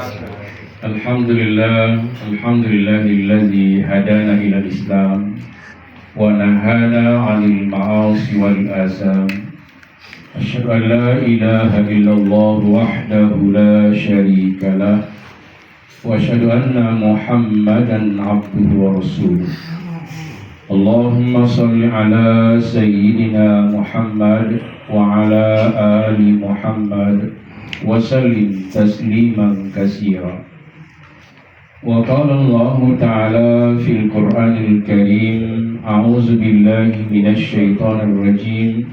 Alhamdulillahilladzi hadana ilal Islam wa nahana 'anil ma'asi wal asam. Asyhadu an la ilaha illallah wahdahu la syarika lah wa asyhadu anna Muhammadan 'abduhu wa rasuluh. Allahumma shalli ala sayyidina Muhammad wa ala ali Muhammad wa sallim tasliman katsira. Wa qala Allah ta'ala fil Qur'anil Karim, a'udzu billahi minasy syaithanir rajim.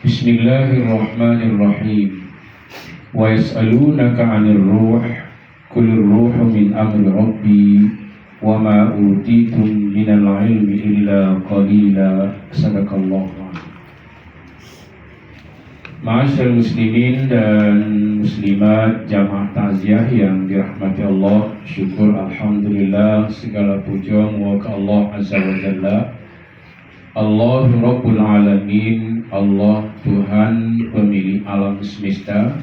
Bismillahirrahmanirrahim. Wa yas'alunaka 'anir ruh, qulir ruhu min amri rabbi wa ma utitum minal ilmi illa qalila. Sadaqallahu. Ma'asyiral muslimin dan muslimat jamaah takziah yang dirahmati Allah, syukur alhamdulillah, segala puja muka Allah azza wa jalla. Allah Rabbul Alamin, Allah Tuhan pemilik alam semesta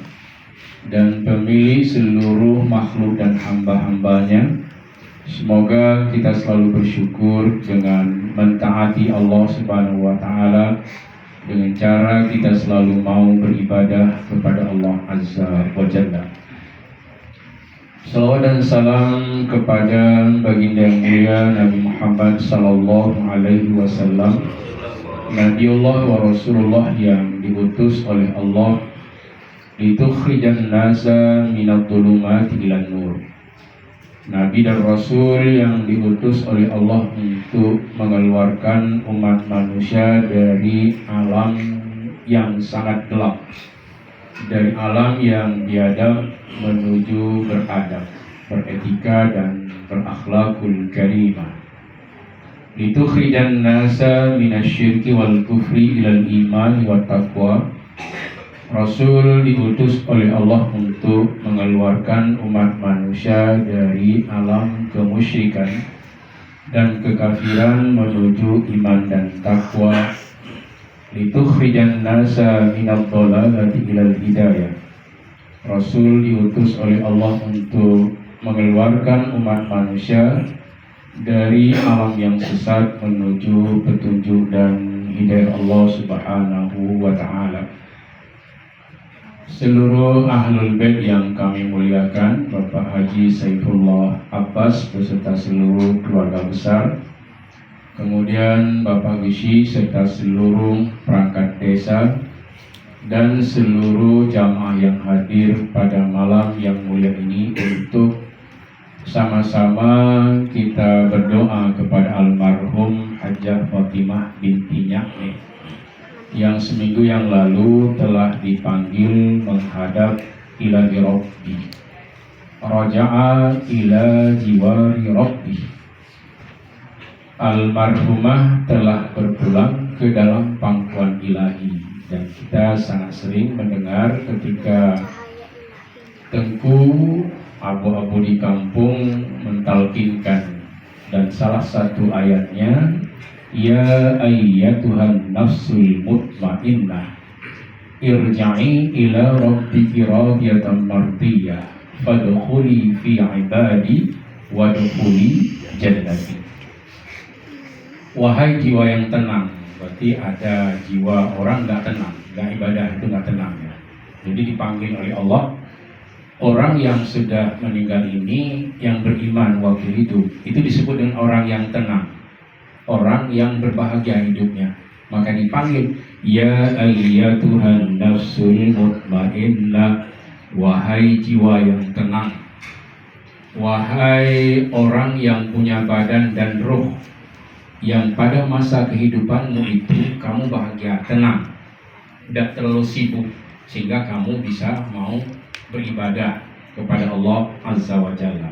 dan pemilik seluruh makhluk dan hamba-hambanya. Semoga kita selalu bersyukur dengan mentaati Allah Subhanahu wa ta'ala, dengan cara kita selalu mau beribadah kepada Allah Azza wa Jalla. Salawat dan salam kepada baginda yang mulia Nabi Muhammad sallallahu alaihi wasallam, Nabiullah wa Rasulullah yang diutus oleh Allah litukhrijan nasa minadh dhulumati ilan nur. Nabi dan Rasul yang diutus oleh Allah untuk mengeluarkan umat manusia dari alam yang sangat gelap, dari alam yang biadab menuju beradab, beretika dan berakhlakul karimah. Litukhrijan nasa minasyirki wal kufri ilal iman wat taqwa. Rasul diutus oleh Allah untuk mengeluarkan umat manusia dari alam kemusyrikan dan kekafiran menuju iman dan takwa. Litukhrijan nasa minadh dhalalati ilal hidayah. Rasul diutus oleh Allah untuk mengeluarkan umat manusia dari alam yang sesat menuju petunjuk dan hidayah Allah Subhanahu wa ta'ala. Seluruh ahlul bait yang kami muliakan, Bapak Haji Saifullah Abbas beserta seluruh keluarga besar, kemudian Bapak Gishi serta seluruh perangkat desa dan seluruh jamaah yang hadir pada malam yang mulia ini, untuk sama-sama kita berdoa kepada almarhum Hajjah Fatimah binti Nyakne yang seminggu yang lalu telah dipanggil menghadap ilahi Rabbi, raja'a ila jiwari Rabbi. Almarhumah telah berpulang ke dalam pangkuan ilahi, dan kita sangat sering mendengar ketika Tengku abu-abu di kampung mentalkinkan, dan salah satu ayatnya, ya ayyatuhan nafsul mutmainnah irja'i ila rabbiki radiyatan mardiyah fadkhuli fi ibadi wadkhuli jannati. Wahai jiwa yang tenang, berarti ada jiwa orang gak tenang, gak ibadah itu gak tenang ya. Jadi dipanggil oleh Allah, orang yang sudah meninggal ini yang beriman waktu hidup itu disebut dengan orang yang tenang, orang yang berbahagia hidupnya. Maka dipanggil, ya ayyatuhan nafsul mutmainnah, wahai jiwa yang tenang, wahai orang yang punya badan dan roh, yang pada masa kehidupanmu itu kamu bahagia, tenang, tidak terlalu sibuk, sehingga kamu bisa mau beribadah kepada Allah Azza wa Jalla.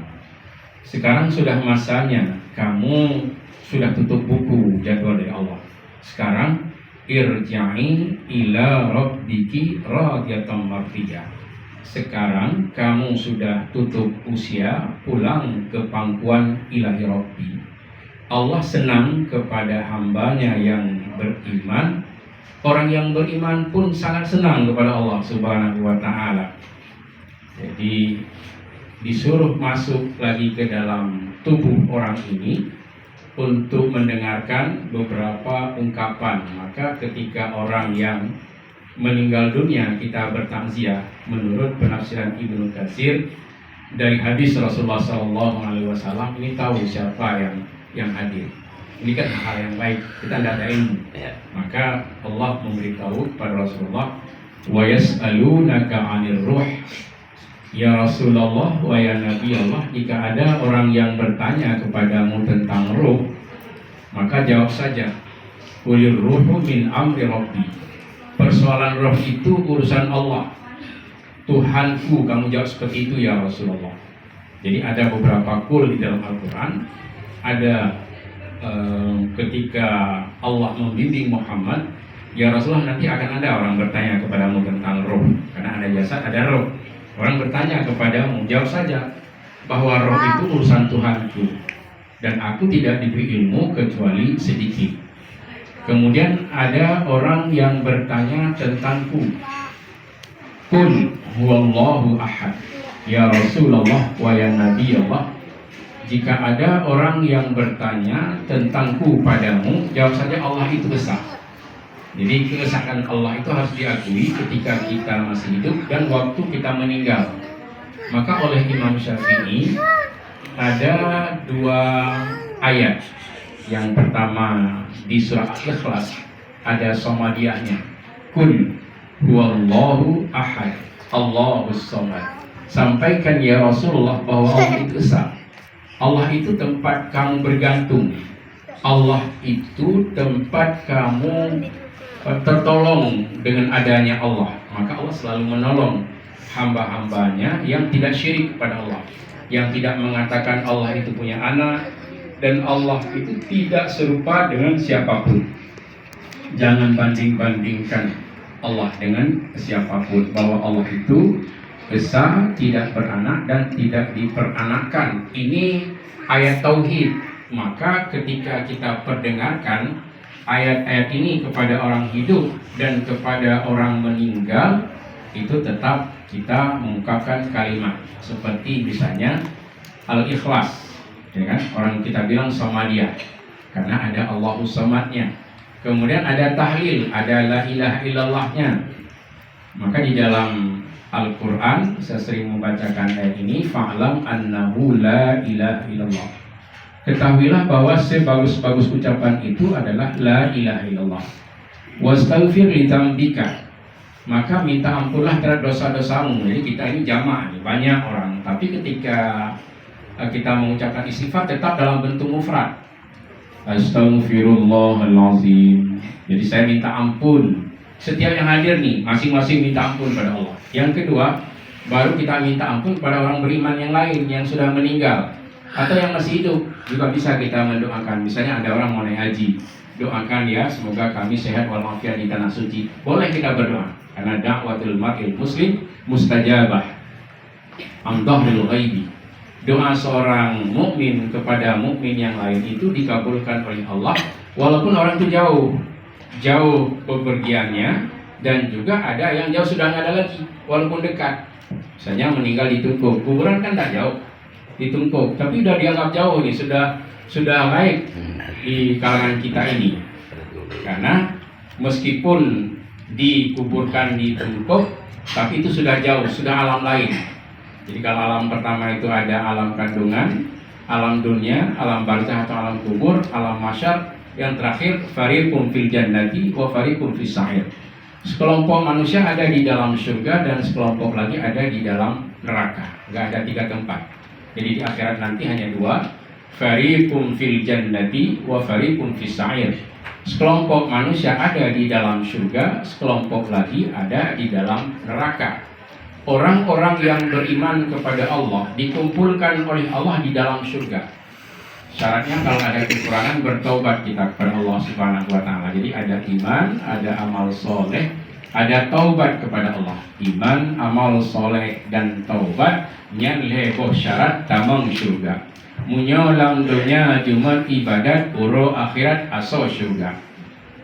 Sekarang sudah masanya kamu sudah tutup buku jadwal dari Allah. Sekarang irja'i ila rabbiki radiyatan mardiyah. Sekarang kamu sudah tutup usia, pulang ke pangkuan ilahi Rabbi. Allah senang kepada hambanya yang beriman. Orang yang beriman pun sangat senang kepada Allah Subhanahu wa ta'ala. Jadi disuruh masuk lagi ke dalam tubuh orang ini untuk mendengarkan beberapa ungkapan. Maka ketika orang yang meninggal dunia kita bertakziah, menurut penafsiran Ibnu Katsir dari hadis Rasulullah SAW, ini tahu siapa yang hadir. Ini kan hal yang baik, kita tidak ada ilmu. Maka Allah memberitahu kepada Rasulullah, wa yas'alunaka 'anir ruh. Ya Rasulullah wa ya Nabi Allah, jika ada orang yang bertanya kepadamu tentang ruh, maka jawab saja, qulir ruhu min amri rabbi. Persoalan roh itu urusan Allah, Tuhanku. Kamu jawab seperti itu ya Rasulullah. Jadi ada beberapa qul di dalam Al-Quran. Ada ketika Allah membimbing Muhammad, ya Rasulullah, nanti akan ada orang bertanya kepadamu tentang roh, karena ada jasad, ada roh. Orang bertanya kepadamu, jawab saja bahwa roh itu urusan Tuhanku dan aku tidak diberi ilmu kecuali sedikit. Kemudian ada orang yang bertanya tentangku, qul huwallahu ahad. Ya Rasulullah wa ya Nabi Allah, jika ada orang yang bertanya tentangku padamu, jawab saja Allah itu besar. Jadi keesaan Allah itu harus diakui ketika kita masih hidup dan waktu kita meninggal. Maka oleh Imam Syafi'i ada dua ayat. Yang pertama di surah Al-Ikhlas ada somadiyahnya, Qul huwallahu ahad Allahus samad. Sampaikan ya Rasulullah bahwa Allah itu esa. Allah itu tempat kamu bergantung. Allah itu tempat kamu tertolong dengan adanya Allah. Maka Allah selalu menolong hamba-hambanya yang tidak syirik kepada Allah, yang tidak mengatakan Allah itu punya anak, dan Allah itu tidak serupa dengan siapapun. Jangan banding-bandingkan Allah dengan siapapun, bahwa Allah itu esa, tidak beranak dan tidak diperanakkan. Ini ayat tauhid. Maka ketika kita perdengarkan ayat-ayat ini kepada orang hidup dan kepada orang meninggal, itu tetap kita mengungkapkan kalimat seperti misalnya Al-Ikhlas, ya kan? Orang kita bilang Samadiyah karena ada Allahus Samadnya. Kemudian ada tahlil, ada la ilaha illallahnya. Maka di dalam Al-Quran saya sering membacakan ayat ini, fa'lam annahu la ilaha illallah. Ketahuilah bahwa sebagus-bagus ucapan itu adalah la ilaha illallah. Wastaghfir li dzambika. Maka minta ampunlah terhadap dosa-dosamu. Jadi kita ini jamaah nih, banyak orang. Tapi ketika kita mengucapkan istighfar tetap dalam bentuk mufrad. Astaghfirullahalazim. Jadi saya minta ampun. Setiap yang hadir nih, masing-masing minta ampun pada Allah. Yang kedua, baru kita minta ampun kepada orang beriman yang lain yang sudah meninggal atau yang masih hidup, juga bisa kita mendoakan. Misalnya ada orang mau naik haji, doakan ya semoga kami sehat walafiat di tanah suci. Boleh kita berdoa karena da'watul mar'il muslim mustajabah amdahril ghaibi. Doa seorang mukmin kepada mukmin yang lain itu dikabulkan oleh Allah walaupun orang itu jauh bepergiannya, dan juga ada yang jauh sudah nggak ada lagi walaupun dekat. Misalnya meninggal di Tungkuk, kuburan kan tak jauh di Tungkuk, tapi sudah dianggap jauh nih, sudah baik di kalangan kita ini. Karena meskipun dikuburkan di Tungkuk, tapi itu sudah jauh, sudah alam lain. Jadi kalau alam pertama itu ada alam kandungan, alam dunia, alam barzah atau alam kubur, alam mahsyar. Yang terakhir, fariqun fil jannati wa fariqun fis sa'ir. Sekelompok manusia ada di dalam surga dan sekelompok lagi ada di dalam neraka. Enggak ada 3 tempat. Jadi di akhirat nanti hanya 2, fariqun fil jannati wa fariqun fis sa'ir. Sekelompok manusia ada di dalam surga, sekelompok lagi ada di dalam neraka. Orang-orang yang beriman kepada Allah dikumpulkan oleh Allah di dalam surga. Syaratnya kalau ada kekurangan bertaubat kita kepada Allah Subhanahu wa taala. Jadi ada iman, ada amal soleh, ada taubat kepada Allah. Iman, amal soleh dan taubat nyan lebo syarat tamang surga. Munyo lam dunya cuma ibadat uro akhirat aso surga.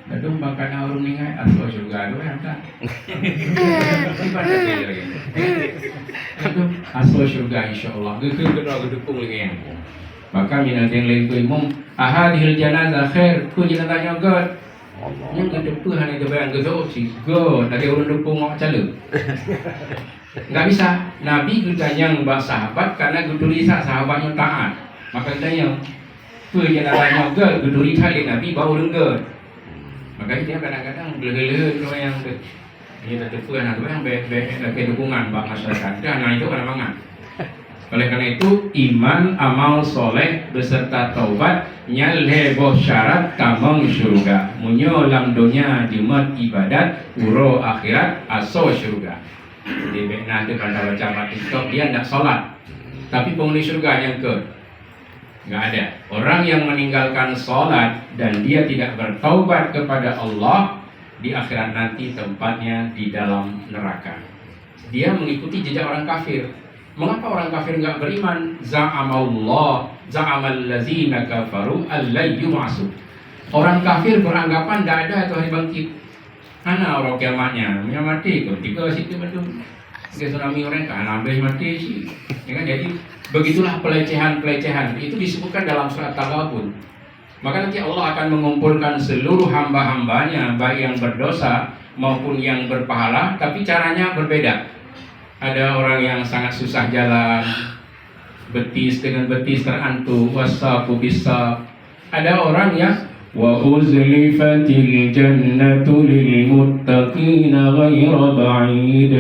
Dadung bakal orang ningai asal surga tu yang tak. Ibarat dia lagi. Itu asal surga insyaallah. Gitu gedung lagi yang. Maka minat yang lain tu imam ahadil janazah khair ku jenazah nyogot. Yang kedua hanya kebayang gitu sih. Go dari orang dukung ngok cale. Enggak bisa. Nabi gudanyang mbak sahabat karena gudulisa sahabatnya taat. Maka gudanyang ku jenazah nyogot gudulisa Nabi bawa lenggot. Makanya dia kadang-kadang bela-bela tu yang dia tak tahu yang dukungan bang masyarakat. Nah itu kan mangan. Oleh karena itu iman, amal soleh beserta taubat nyalheboh syarat kamong surga. Munyo lam dunia jimat ibadat uro akhirat aso surga. Jadi nanti pada baca TikTok dia tidak sholat, tapi penghuni surga yang nggak ada. Orang yang meninggalkan sholat dan dia tidak bertaubat kepada Allah, di akhirat nanti tempatnya di dalam neraka. Dia mengikuti jejak orang kafir. Mengapa orang kafir nggak beriman? Za'amallah, za'amallazina kafaru allai yub'atsu. Orang kafir beranggapan tidak ada atau hari bangkit. Mana orang kiamatnya? Punya mati ketika situ betul. Dia tsunami orang kan habis mati sih. Ya kan? Jadi begitulah pelecehan-pelecehan itu disebutkan dalam surat Taghabun. Maka nanti Allah akan mengumpulkan seluruh hamba-hambanya, baik yang berdosa maupun yang berpahala, tapi caranya berbeda. Ada orang yang sangat susah jalan, betis dengan betis terantuk, wasaku bisa. Ada orang yang wa uzlifatil jannatu lil muttaqina ghayra ba'id.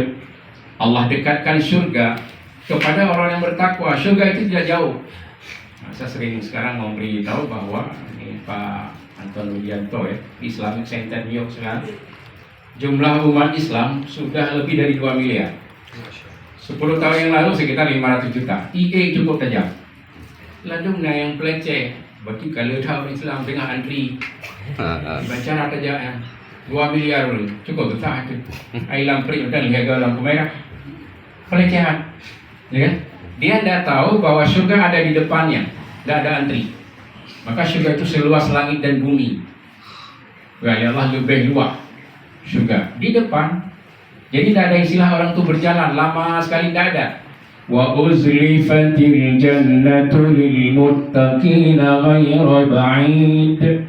Allah dekatkan surga kepada orang yang bertakwa. Surga itu tidak jauh. Nah, saya sering sekarang mau beritahu bahwa ini Pak Anton Widianto ya, Islamic Center New York sekarang jumlah umat Islam sudah lebih dari 2 miliar. 10 tahun yang lalu sekitar 500 juta. IE cukup tajam. Ladungnya yang peleceh, bagi kalau tahu Islam tengah antri baca rata jalan 2 miliar cukup besar itu. Air lampu dan harga lampu merah. Pelecehan, ya kan? Dia tidak tahu bahwa surga ada di depannya, tidak ada antri. Maka surga itu seluas langit dan bumi. Ya Allah lebih luas surga di depan. Jadi tidak ada istilah orang itu berjalan lama sekali, tidak ada. Wa uzlifatil jannatu lil muttaqina ghayra ba'id.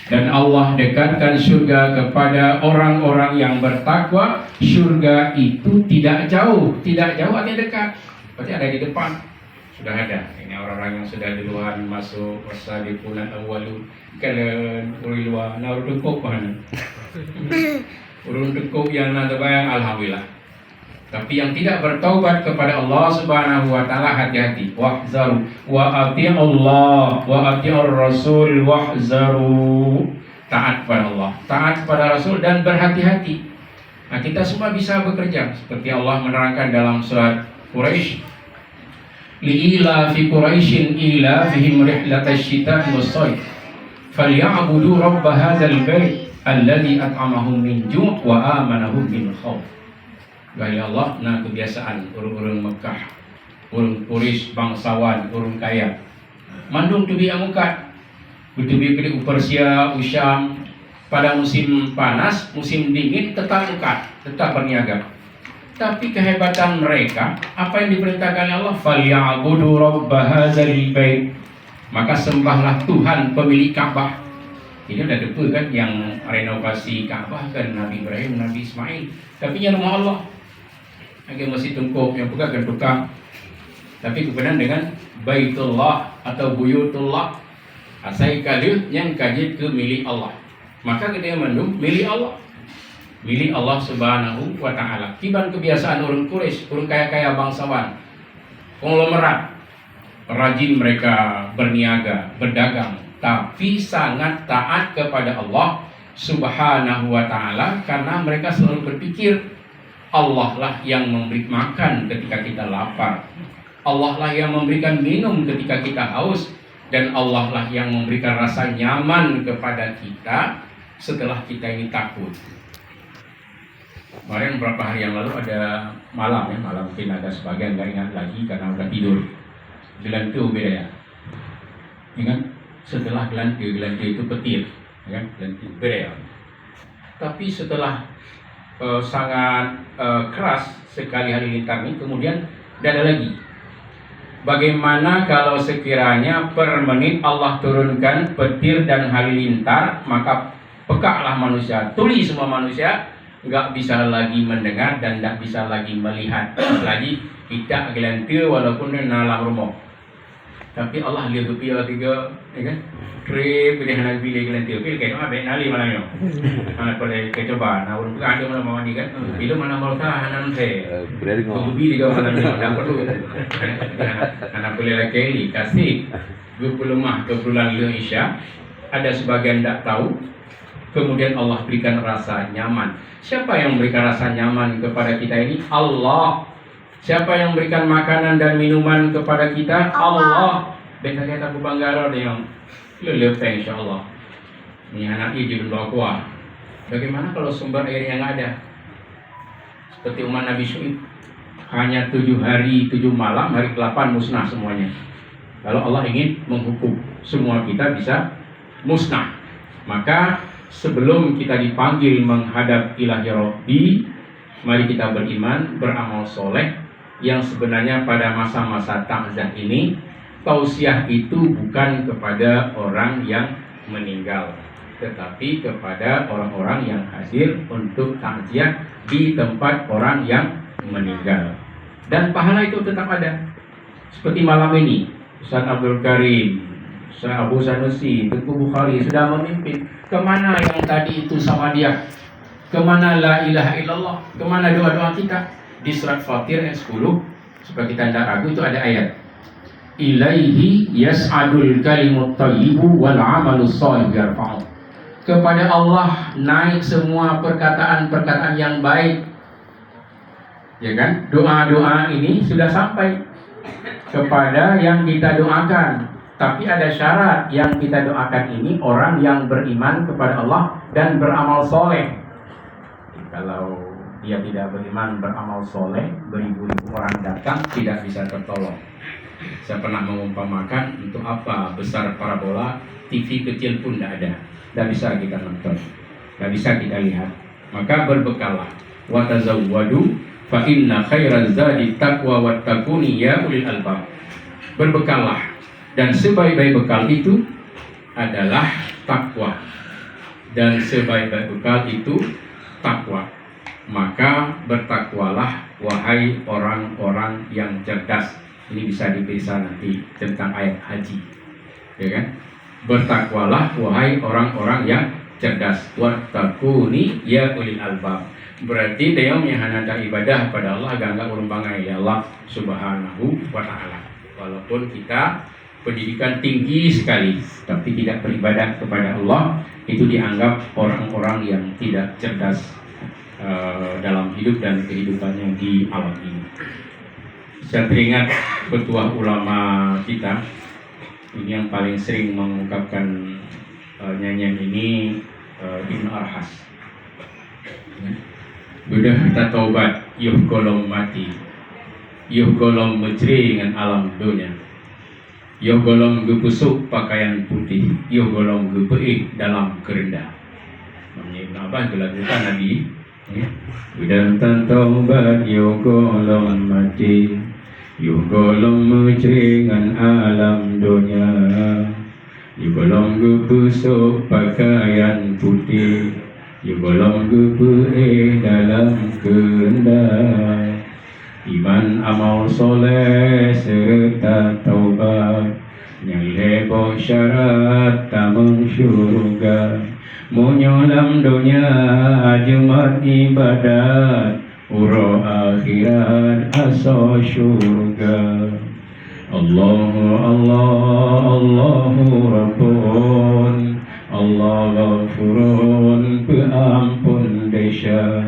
Dan Allah dekatkan surga kepada orang-orang yang bertakwa. Surga itu tidak jauh artinya dekat. Berarti ada di depan. Sudah ada. Ini orang-orang yang sudah duluan masuk wasabiqunal awwalun. Kalian luar naruh dekuk mana? Urun dekuk yang nak bayang alhamdulillah. Tapi yang tidak bertaubat kepada Allah Subhanahu wa taala hati-hati. Wahzaru wa ati'u Allah wa ati'ur Rasul wahzaru. Taat kepada Allah, taat kepada Rasul dan berhati-hati. Nah, kita semua bisa bekerja seperti Allah menerangkan dalam surat Quraisy. Li'ila fi Quraisyin ila fihim rihlatash shita'i was-sayf. Falyabudu rabb hadzal bait alladzi at'amahum min ju' wa amanahum min khauf. Gaya Allah, nah kebiasaan orang-orang Mekah, orang Quraisy, bangsawan, orang kaya. Mandung tubi amukat, tubi kedi Persia, Usyam. Pada musim panas, musim dingin tetap mukat, tetap berniaga. Tapi kehebatan mereka, apa yang diperintahkan Allah, falyabudu rabb hadzal bait. Maka sembahlah Tuhan pemilik Ka'bah. Ini udah tentu kan yang renovasi Ka'bah kan Nabi Ibrahim, Nabi Ismail. Tapi yang rumah Allah. Agak masih tungkuk yang pegang kan tukang. Tapi kemudian dengan Baitullah atau Buyutullah asai kali yang kajit ke milik Allah. Maka kita mandung milik Allah. Milik Allah Subhanahu wa taala. Kiban kebiasaan orang Quraisy, orang kaya-kaya bangsawan. Konglomerat. Rajin mereka berniaga, berdagang, tapi sangat taat kepada Allah Subhanahu wa taala karena mereka selalu berpikir Allah lah yang memberi makan ketika kita lapar. Allah lah yang memberikan minum ketika kita haus. Dan Allah lah yang memberikan rasa nyaman kepada kita setelah kita ini takut. Kemarin beberapa hari yang lalu ada malam mungkin ada sebagian nggak ingat lagi karena udah tidur. Gelantu beda ya. Ingat? Setelah gelantu itu petir. ya, lentil bereal. Tapi setelah sangat keras sekali halilintar ini, kemudian tidak ada lagi. Bagaimana kalau sekiranya per menit Allah turunkan petir dan halilintar, maka pekaklah manusia, tuli semua manusia, nggak bisa lagi mendengar dan nggak bisa lagi melihat lagi, tidak gelantir walaupun nalar rumah. Tapi Allah lihat rupiah tiga, ya kan? Krip, pilih anak pilih gelantir, pilih kayak apa? Nali mana yo? Anak boleh coba, nah urut ada mana mau di kan? Itu mana mau tahan nanti? Lebih tiga malam yo, dah perlu. Anak boleh lagi kasih 20 mah ke bulan Isya. Ada sebagian tidak tahu. Kemudian Allah berikan rasa nyaman. Siapa yang memberikan rasa nyaman kepada kita ini? Allah. Siapa yang memberikan makanan dan minuman kepada kita? Allah. Beta kita Banggaro yang lelepe insyaallah. Ini anak ini judul kuah. Bagaimana kalau sumber air yang ada? Seperti umat Nabi Syuaib, hanya 7 hari 7 malam, hari ke-8 musnah semuanya. Kalau Allah ingin menghukum semua kita bisa musnah, maka sebelum kita dipanggil menghadap ilahi Rabbi, mari kita beriman, beramal soleh. Yang sebenarnya pada masa-masa ta'ziyah ini, tausiah itu bukan kepada orang yang meninggal, tetapi kepada orang-orang yang hadir untuk ta'ziyah di tempat orang yang meninggal. Dan pahala itu tetap ada. Seperti malam ini, Ustaz Abdul Karim, Ustaz Abu Sanusi, Tengku Bukhari sudah memimpin. Kemana yang tadi itu sama dia? Kemana la ilaha illallah? Kemana doa-doa kita? Di surat Fatir ayat 10, supaya kita tidak ragu, itu ada ayat ilaihi yas'adul kalimut thayyibu wal amalus shalih yarfa'u. Kepada Allah naik semua perkataan-perkataan yang baik, ya kan? Doa-doa ini sudah sampai kepada yang kita doakan. Tapi ada syarat, yang kita doakan ini orang yang beriman kepada Allah dan beramal soleh. Kalau dia tidak beriman, beramal soleh, beribu-ribu orang datang, tidak bisa tertolong. Saya pernah mengumpamakan, untuk apa besar parabola, TV kecil pun tidak ada, tidak bisa kita nonton, tidak bisa kita lihat. Maka berbekallah, wa tazawwadu fa inna khairaz zadi taqwa wattaquni ya ulil albab. Berbekallah, dan sebaik-baik bekal itu adalah takwa, dan sebaik-baik bekal itu takwa. Maka bertakwalah wahai orang-orang yang cerdas. Ini bisa diperiksa nanti tentang ayat haji, ya kan? Bertakwalah wahai orang-orang yang cerdas. Wattaquni ya ulil albab. Berarti dia menghadap ibadah pada Allah agak urung bangai ya Allah Subhanahu wa taala. Walaupun kita pendidikan tinggi sekali, tapi tidak beribadah kepada Allah, itu dianggap orang-orang yang tidak cerdas dalam hidup dan kehidupannya di alam ini. Saya teringat petua ulama kita ini yang paling sering mengungkapkan nyanyian ini, Ibnu Arhas. Sudah kita taubat, yuh golong mati, yuh golong menceri dengan alam dunia, yuh golong gepusuk pakaian putih, yuh golong gepeih dalam kerendah. Namanya Ibnu Abbas dilakukan Nabi. Sudah taubat, yuh golong mati, yuh golong menceri dengan alam dunia, yuh golong gepusuk pakaian putih, yuh golong gepeih dalam kerendah. Iman amal soleh serta taubat, yang lebo syarat tamang syurga. Menyolam dunia jumat ibadat, uro akhirat aso syurga. Allahu Allah, Allahu Rabbun, Allah Ghafurun, peampun desa.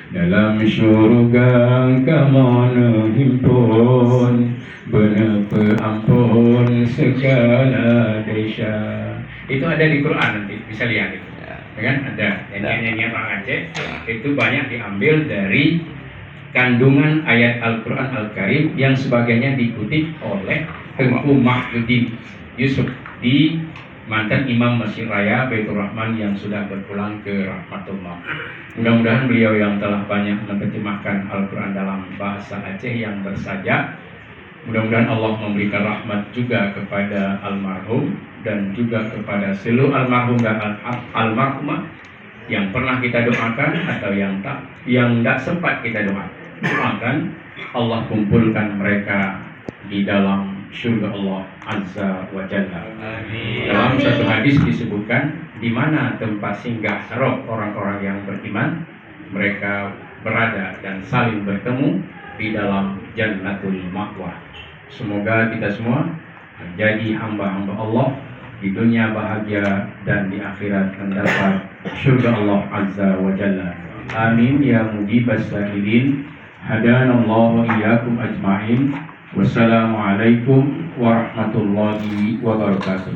Dalam syurga kamu himpun, benar peampun segala desa. Itu ada di Quran, nanti bisa lihat itu. Ya kan? Ada nyanyian orang Aceh, itu banyak diambil dari kandungan ayat Al-Quran Al-Karim yang sebagainya dikutip oleh Tengku Mahmudin Yusuf di mantan Imam Masjid Raya Baitur Rahman yang sudah berpulang ke rahmatullah. Mudah-mudahan beliau yang telah banyak menerjemahkan Al-Quran dalam bahasa Aceh yang bersajak, mudah-mudahan Allah memberikan rahmat juga kepada almarhum dan juga kepada seluruh almarhum dan almarhumah yang pernah kita doakan atau yang tak sempat kita doakan. Allah kumpulkan mereka di dalam surga Allah Azza wa Jalla. Dalam satu hadis disebutkan, di mana tempat singgah roh orang-orang yang beriman, mereka berada dan saling bertemu di dalam Jannatul Ma'wa. Semoga kita semua menjadi hamba-hamba Allah di dunia bahagia dan di akhirat mendapat surga Allah Azza wa Jalla. Amin ya mujibas sa'ilin. Hadanallahu wa iyyakum ajma'in. Wassalamualaikum warahmatullahi wabarakatuh.